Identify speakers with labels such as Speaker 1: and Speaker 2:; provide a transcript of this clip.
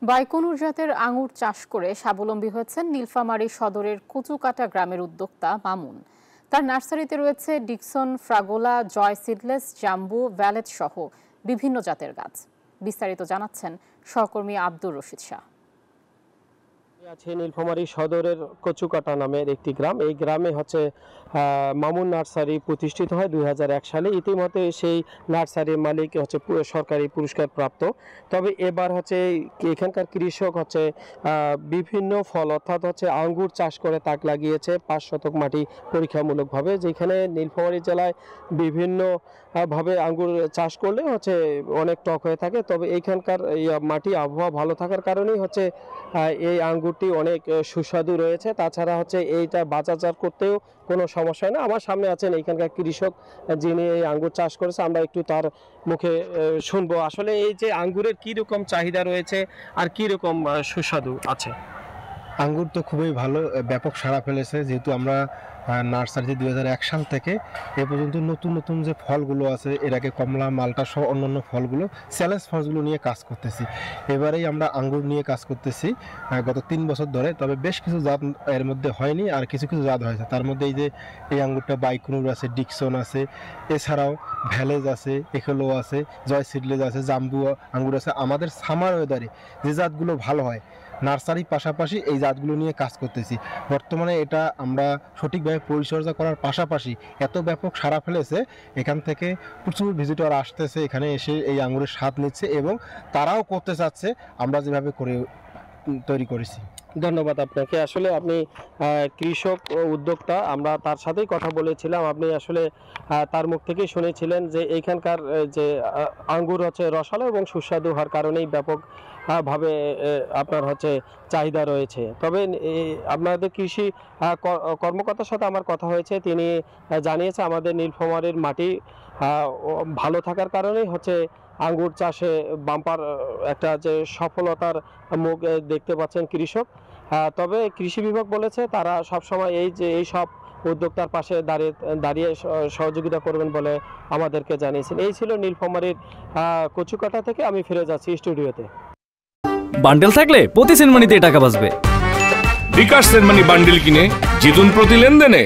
Speaker 1: বাইকুনুর জাতের আঙুর চাষ করে স্বাবলম্বী হয়েছেন নীলফামারী সদরের কচুকাটা গ্রামের উদ্যোক্তা মামুন। তার নার্সারিতে রয়েছে ডিকসন, ফ্রাগোলা, জয় সিডলেস, জাম্বু, ভ্যালেট সহ বিভিন্ন জাতের গাছ। বিস্তারিত জানাচ্ছেন সহকর্মী আব্দুর রশিদ শাহ।
Speaker 2: আছে নীলফামারী সদরের কচুকাটা নামের একটি গ্রাম। এই গ্রামে হচ্ছে মামুন নার্সারি প্রতিষ্ঠিত হয় 2001 সালে। ইতিমধ্যে সেই নার্সারির মালিক হচ্ছে সরকারি পুরস্কার প্রাপ্ত। তবে এবার হচ্ছে এখানকার কৃষক হচ্ছে বিভিন্ন ফল অর্থাৎ হচ্ছে আঙ্গুর চাষ করে তাক লাগিয়েছে 5 শতক মাটি পরীক্ষামূলকভাবে, যেখানে নীলফামারী জেলায় বিভিন্ন ভাবে আঙ্গুর চাষ করলে হচ্ছে অনেক টক হয়ে থাকে। তবে এইখানকার মাটি আবহাওয়া ভালো থাকার কারণেই হচ্ছে এই আঙ্গুরটি অনেক সুস্বাদু রয়েছে। তাছাড়া হচ্ছে এইটা বাজারজাত করতেও কোনো সমস্যা হয় না। আমার সামনে আছেন এইখানকার কৃষক, যিনি এই আঙ্গুর চাষ করেছে। আমরা একটু তার মুখে শুনবো আসলে এই যে আঙ্গুরের কি রকম চাহিদা রয়েছে আর কি রকম সুস্বাদু আছে।
Speaker 3: আঙ্গুর তো খুবই ভালো, ব্যাপক সাড়া ফেলেছে। যেহেতু আমরা নার্সারিতে 2001 সাল থেকে এ পর্যন্ত নতুন নতুন যে ফলগুলো আছে, এর আগে কমলা, মালটা সহ অন্যান্য ফলগুলো, চ্যালেঞ্জ ফলগুলো নিয়ে কাজ করতেছি। এবারেই আমরা আঙ্গুর নিয়ে কাজ করতেছি গত 3 বছর ধরে। তবে বেশ কিছু জাত এর মধ্যে হয়নি, আর কিছু কিছু জাত হয়েছে। তার মধ্যে এই যে এই আঙ্গুরটা বাইকুনুর আছে, ডিকসন আছে, এছাড়াও ভ্যালেজ আছে, এখলো আছে, জয় সিডলেস আছে, জাম্বু আঙ্গুর আছে। আমাদের সামার ওয়েদারে যে জাতগুলো ভালো হয়, নার্সারির পাশাপাশি এই জাতগুলো নিয়ে কাজ করতেছি। বর্তমানে এটা আমরা সঠিকভাবে পরিচর্যা করার পাশাপাশি এত ব্যাপক সাড়া ফেলেছে, এখান থেকে প্রচুর ভিজিটর আসতেছে, এখানে এসে এই আঙুরের স্বাদ নিচ্ছে এবং তারাও করতে চাচ্ছে আমরা যেভাবে করে তৈরি করেছি।
Speaker 2: ধন্যবাদ আপনাকে। আসলে আপনি কৃষক ও উদ্যোক্তা, আমরা তার সাথেই কথা বলেছিলাম। আপনি আসলে তার মুখ থেকেই শুনেছিলেন যে এইখানকার যে আঙ্গুর হচ্ছে রসালো এবং সুস্বাদু হওয়ার কারণেই ব্যাপক ভাবে আপনার হচ্ছে চাহিদা রয়েছে। তবে আপনাদের কৃষি কর্মকর্তার সাথে আমার কথা হয়েছে, তিনি জানিয়েছে আমাদের নীলফামারীর মাটি ভালো থাকার কারণেই হচ্ছে আঙ্গুর চাষে বাম্পার একটা যে সফলতার মুখ দেখতে পাচ্ছেন কৃষক। তবে কৃষি বিভাগ বলেছে তারা সবসময় এই সব উদ্যোক্তার পাশে দাঁড়িয়ে সহযোগিতা করবেন বলে আমাদেরকে জানিয়েছেন। এই ছিল নীলফামারীর কচুকাটা থেকে। আমি ফিরে যাচ্ছি স্টুডিওতে।
Speaker 4: বান্ডেল থাকলে প্রতি সেনমানিতে টাকা বাঁচবে।
Speaker 5: বিকাশ সেনমানি বান্ডেল কিনে জিতুন প্রতি লেনদেনে।